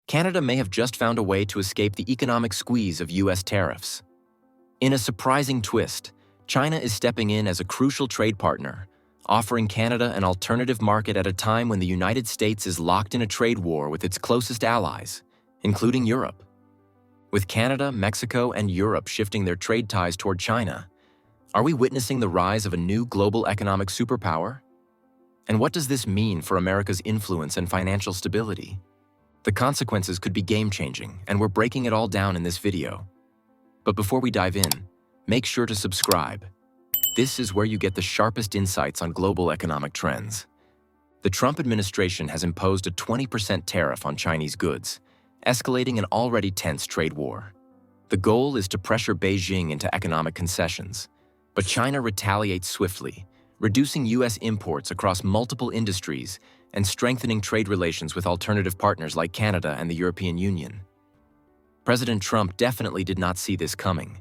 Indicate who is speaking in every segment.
Speaker 1: Canada may have just found a way to escape the economic squeeze of U.S. tariffs. In a surprising twist, China is stepping in as a crucial trade partner, offering Canada an alternative market at a time when the United States is locked in a trade war with its closest allies, including Europe. With Canada, Mexico, and Europe shifting their trade ties toward China, are we witnessing the rise of a new global economic superpower? And what does this mean for America's influence and financial stability? The consequences could be game-changing, and we're breaking it all down in this video. But before we dive in, make sure to subscribe. This is where you get the sharpest insights on global economic trends. The Trump administration has imposed a 20% tariff on Chinese goods, escalating an already tense trade war. The goal is to pressure Beijing into economic concessions, but China retaliates swiftly, reducing U.S. imports across multiple industries and strengthening trade relations with alternative partners like Canada and the European Union. President Trump definitely did not see this coming.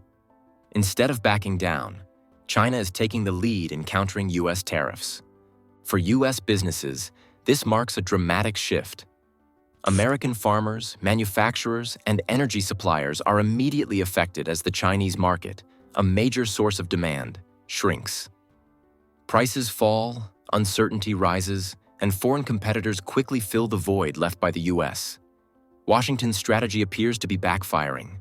Speaker 1: Instead of backing down, China is taking the lead in countering U.S. tariffs. For U.S. businesses, this marks a dramatic shift. American farmers, manufacturers, and energy suppliers are immediately affected as the Chinese market, a major source of demand, shrinks. Prices fall, uncertainty rises, and foreign competitors quickly fill the void left by the U.S. Washington's strategy appears to be backfiring.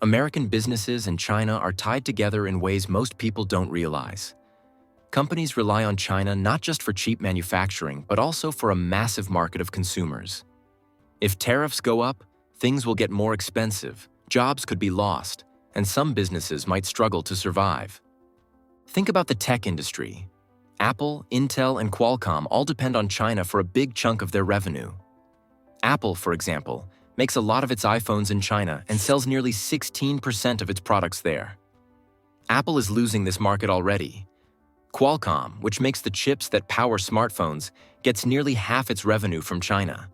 Speaker 1: American businesses and China are tied together in ways most people don't realize. Companies rely on China not just for cheap manufacturing, but also for a massive market of consumers. If tariffs go up, things will get more expensive, jobs could be lost, and some businesses might struggle to survive. Think about the tech industry. Apple, Intel, and Qualcomm all depend on China for a big chunk of their revenue. Apple, for example, makes a lot of its iPhones in China and sells nearly 16% of its products there. Apple is losing this market already. Qualcomm, which makes the chips that power smartphones, gets nearly half its revenue from China.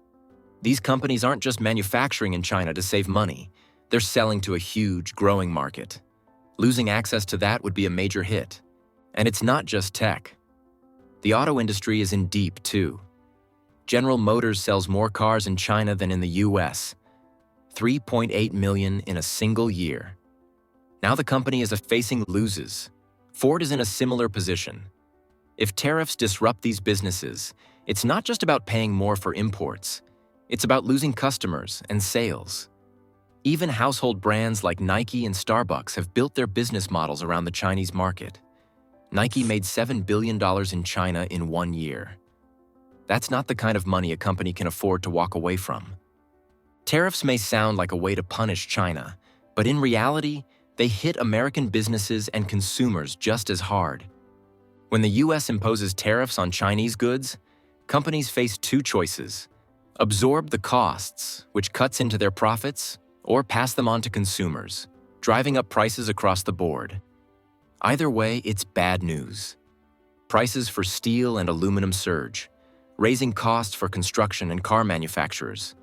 Speaker 1: These companies aren't just manufacturing in China to save money, they're selling to a huge, growing market. Losing access to that would be a major hit. And it's not just tech. The auto industry is in deep, too. General Motors sells more cars in China than in the US, 3.8 million in a single year. Now the company is facing losses. Ford is in a similar position. If tariffs disrupt these businesses, it's not just about paying more for imports. It's about losing customers and sales. Even household brands like Nike and Starbucks have built their business models around the Chinese market. Nike made $7 billion in China in 1 year. That's not the kind of money a company can afford to walk away from. Tariffs may sound like a way to punish China, but in reality, they hit American businesses and consumers just as hard. When the U.S. imposes tariffs on Chinese goods, companies face two choices: absorb the costs, which cuts into their profits, or pass them on to consumers, driving up prices across the board. Either way, it's bad news. Prices for steel and aluminum surge, raising costs for construction and car manufacturers.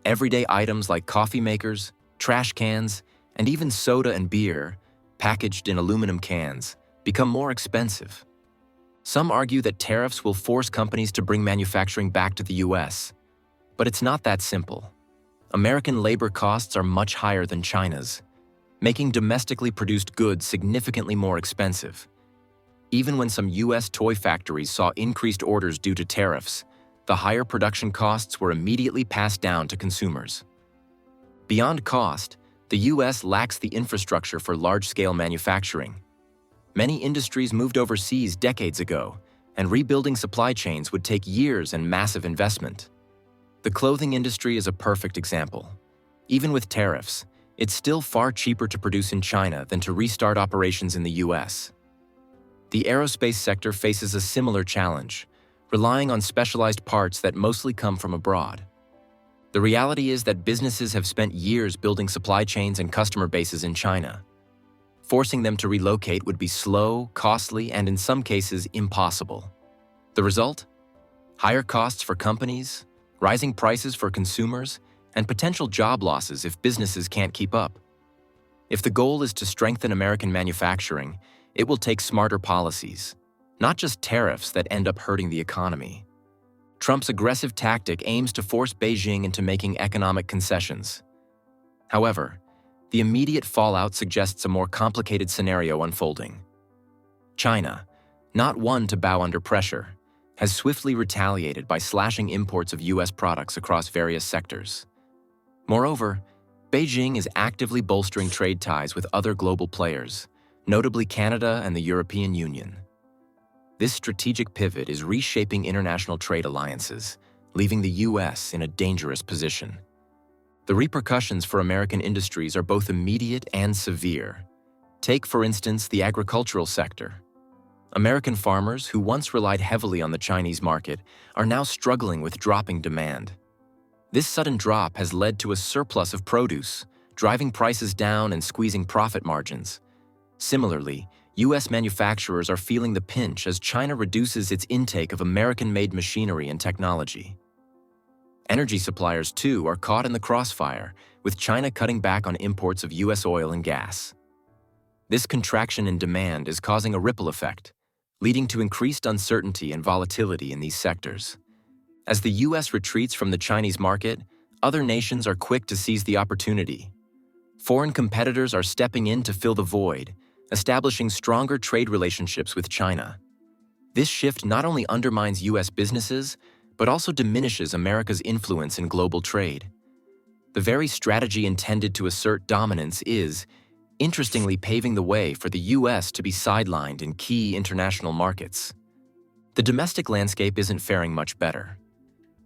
Speaker 1: Everyday items like coffee makers, trash cans, and even soda and beer, packaged in aluminum cans, become more expensive. Some argue that tariffs will force companies to bring manufacturing back to the U.S., but it's not that simple. American labor costs are much higher than China's, making domestically produced goods significantly more expensive. Even when some U.S. toy factories saw increased orders due to tariffs, the higher production costs were immediately passed down to consumers. Beyond cost, the U.S. lacks the infrastructure for large-scale manufacturing. Many industries moved overseas decades ago, and rebuilding supply chains would take years and massive investment. The clothing industry is a perfect example. Even with tariffs, it's still far cheaper to produce in China than to restart operations in the U.S. The aerospace sector faces a similar challenge, relying on specialized parts that mostly come from abroad. The reality is that businesses have spent years building supply chains and customer bases in China. Forcing them to relocate would be slow, costly, and in some cases, impossible. The result? Higher costs for companies, rising prices for consumers, and potential job losses if businesses can't keep up. If the goal is to strengthen American manufacturing, it will take smarter policies, not just tariffs that end up hurting the economy. Trump's aggressive tactic aims to force Beijing into making economic concessions. However, the immediate fallout suggests a more complicated scenario unfolding. China, not one to bow under pressure, has swiftly retaliated by slashing imports of U.S. products across various sectors. Moreover, Beijing is actively bolstering trade ties with other global players, notably Canada and the European Union. This strategic pivot is reshaping international trade alliances, leaving the U.S. in a dangerous position. The repercussions for American industries are both immediate and severe. Take, for instance, the agricultural sector. American farmers, who once relied heavily on the Chinese market, are now struggling with dropping demand. This sudden drop has led to a surplus of produce, driving prices down and squeezing profit margins. Similarly, U.S. manufacturers are feeling the pinch as China reduces its intake of American-made machinery and technology. Energy suppliers, too, are caught in the crossfire, with China cutting back on imports of U.S. oil and gas. This contraction in demand is causing a ripple effect, leading to increased uncertainty and volatility in these sectors. As the U.S. retreats from the Chinese market, other nations are quick to seize the opportunity. Foreign competitors are stepping in to fill the void, establishing stronger trade relationships with China. This shift not only undermines U.S. businesses, but also diminishes America's influence in global trade. The very strategy intended to assert dominance is, interestingly, paving the way for the U.S. to be sidelined in key international markets. The domestic landscape isn't faring much better.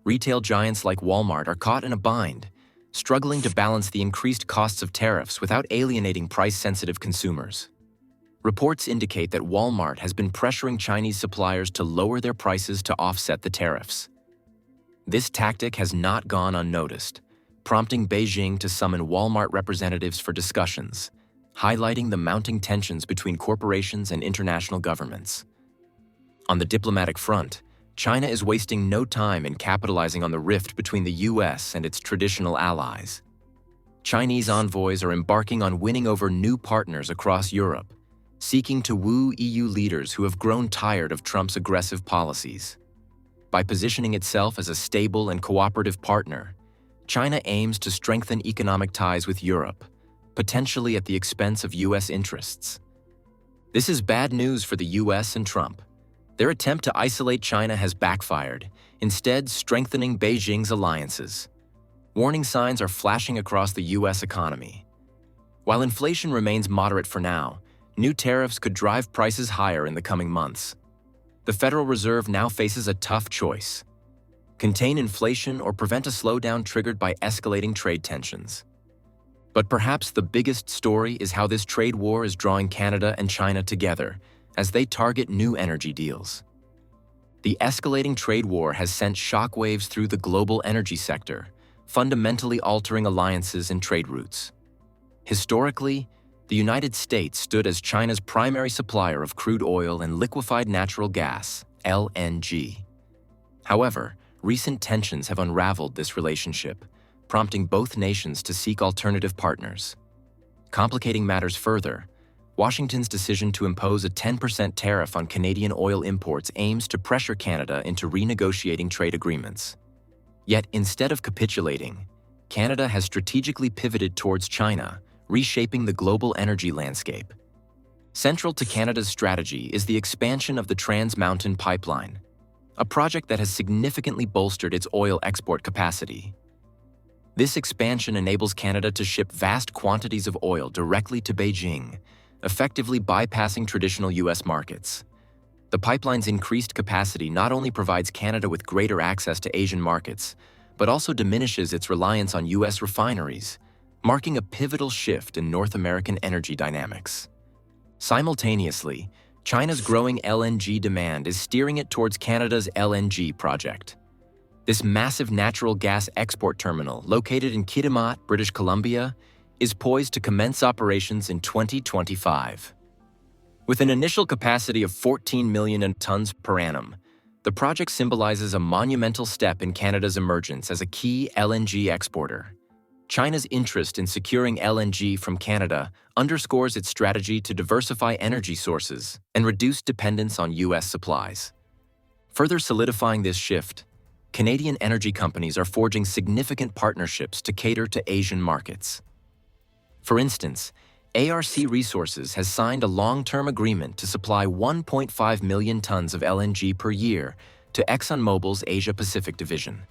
Speaker 1: Retail giants like Walmart are caught in a bind, struggling to balance the increased costs of tariffs without alienating price-sensitive consumers. Reports indicate that Walmart has been pressuring Chinese suppliers to lower their prices to offset the tariffs. This tactic has not gone unnoticed, prompting Beijing to summon Walmart representatives for discussions, highlighting the mounting tensions between corporations and international governments. On the diplomatic front, China is wasting no time in capitalizing on the rift between the U.S. and its traditional allies. Chinese envoys are embarking on winning over new partners across Europe, seeking to woo EU leaders who have grown tired of Trump's aggressive policies. By positioning itself as a stable and cooperative partner, China aims to strengthen economic ties with Europe, potentially at the expense of U.S. interests. This is bad news for the U.S. and Trump. Their attempt to isolate China has backfired, instead strengthening Beijing's alliances. Warning signs are flashing across the U.S. economy. While inflation remains moderate for now, new tariffs could drive prices higher in the coming months. The Federal Reserve now faces a tough choice: contain inflation or prevent a slowdown triggered by escalating trade tensions. But perhaps the biggest story is how this trade war is drawing Canada and China together as they target new energy deals. The escalating trade war has sent shockwaves through the global energy sector, fundamentally altering alliances and trade routes. Historically, the United States stood as China's primary supplier of crude oil and liquefied natural gas, LNG. However, recent tensions have unraveled this relationship, prompting both nations to seek alternative partners. Complicating matters further, Washington's decision to impose a 10% tariff on Canadian oil imports aims to pressure Canada into renegotiating trade agreements. Yet, instead of capitulating, Canada has strategically pivoted towards China, reshaping the global energy landscape. Central to Canada's strategy is the expansion of the Trans Mountain Pipeline, a project that has significantly bolstered its oil export capacity. This expansion enables Canada to ship vast quantities of oil directly to Beijing, effectively bypassing traditional U.S. markets. The pipeline's increased capacity not only provides Canada with greater access to Asian markets, but also diminishes its reliance on U.S. refineries, marking a pivotal shift in North American energy dynamics. Simultaneously, China's growing LNG demand is steering it towards Canada's LNG project. This massive natural gas export terminal, located in Kitimat, British Columbia, is poised to commence operations in 2025. With an initial capacity of 14 million tons per annum, the project symbolizes a monumental step in Canada's emergence as a key LNG exporter. China's interest in securing LNG from Canada underscores its strategy to diversify energy sources and reduce dependence on U.S. supplies. Further solidifying this shift, Canadian energy companies are forging significant partnerships to cater to Asian markets. For instance, ARC Resources has signed a long-term agreement to supply 1.5 million tons of LNG per year to ExxonMobil's Asia-Pacific division.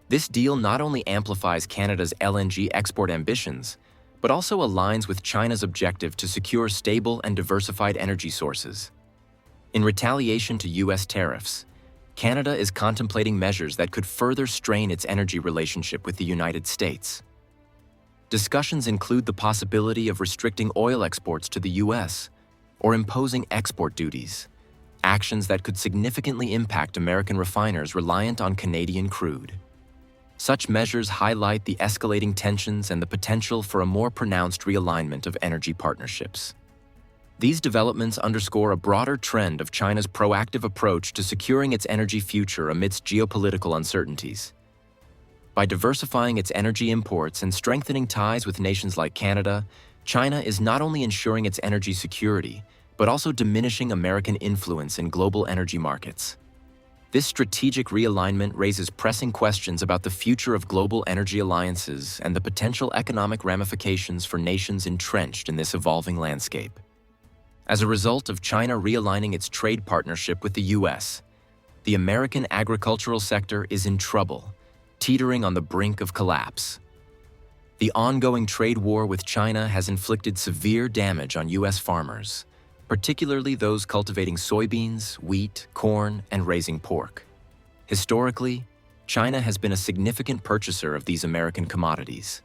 Speaker 1: This deal not only amplifies Canada's LNG export ambitions, but also aligns with China's objective to secure stable and diversified energy sources. In retaliation to U.S. tariffs, Canada is contemplating measures that could further strain its energy relationship with the United States. Discussions include the possibility of restricting oil exports to the U.S. or imposing export duties, actions that could significantly impact American refiners reliant on Canadian crude. Such measures highlight the escalating tensions and the potential for a more pronounced realignment of energy partnerships. These developments underscore a broader trend of China's proactive approach to securing its energy future amidst geopolitical uncertainties. By diversifying its energy imports and strengthening ties with nations like Canada, China is not only ensuring its energy security, but also diminishing American influence in global energy markets. This strategic realignment raises pressing questions about the future of global energy alliances and the potential economic ramifications for nations entrenched in this evolving landscape. As a result of China realigning its trade partnership with the U.S., the American agricultural sector is in trouble, teetering on the brink of collapse. The ongoing trade war with China has inflicted severe damage on U.S. farmers, particularly those cultivating soybeans, wheat, corn, and raising pork. Historically, China has been a significant purchaser of these American commodities.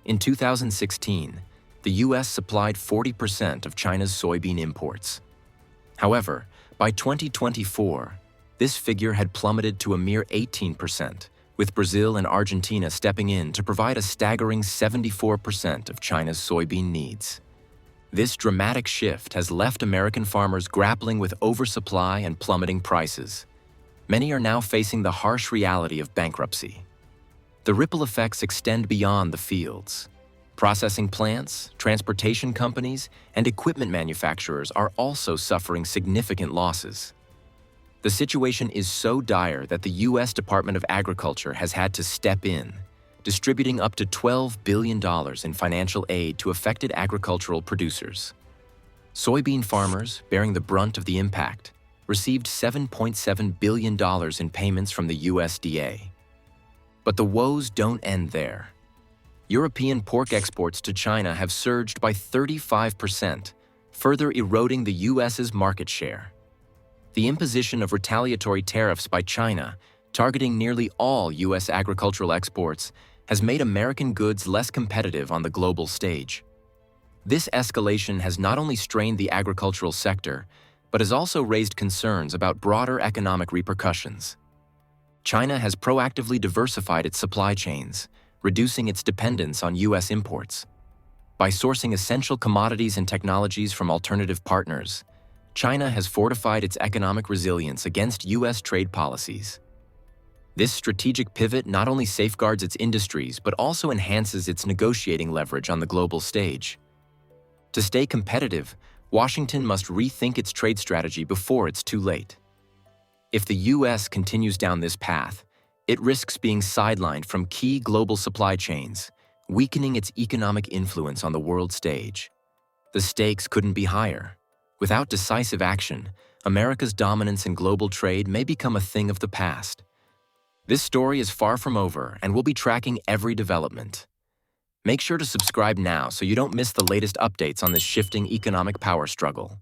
Speaker 1: In 2016, the U.S. supplied 40% of China's soybean imports. However, by 2024, this figure had plummeted to a mere 18%, with Brazil and Argentina stepping in to provide a staggering 74% of China's soybean needs. This dramatic shift has left American farmers grappling with oversupply and plummeting prices. Many are now facing the harsh reality of bankruptcy. The ripple effects extend beyond the fields. Processing plants, transportation companies, and equipment manufacturers are also suffering significant losses. The situation is so dire that the U.S. Department of Agriculture has had to step in, distributing up to $12 billion in financial aid to affected agricultural producers. Soybean farmers, bearing the brunt of the impact, received $7.7 billion in payments from the USDA. But the woes don't end there. European pork exports to China have surged by 35%, further eroding the U.S.'s market share. The imposition of retaliatory tariffs by China, targeting nearly all U.S. agricultural exports, has made American goods less competitive on the global stage. This escalation has not only strained the agricultural sector, but has also raised concerns about broader economic repercussions. China has proactively diversified its supply chains, reducing its dependence on U.S. imports. By sourcing essential commodities and technologies from alternative partners, China has fortified its economic resilience against U.S. trade policies. This strategic pivot not only safeguards its industries but also enhances its negotiating leverage on the global stage. To stay competitive, Washington must rethink its trade strategy before it's too late. If the U.S. continues down this path, it risks being sidelined from key global supply chains, weakening its economic influence on the world stage. The stakes couldn't be higher. Without decisive action, America's dominance in global trade may become a thing of the past. This story is far from over, and we'll be tracking every development. Make sure to subscribe now so you don't miss the latest updates on this shifting economic power struggle.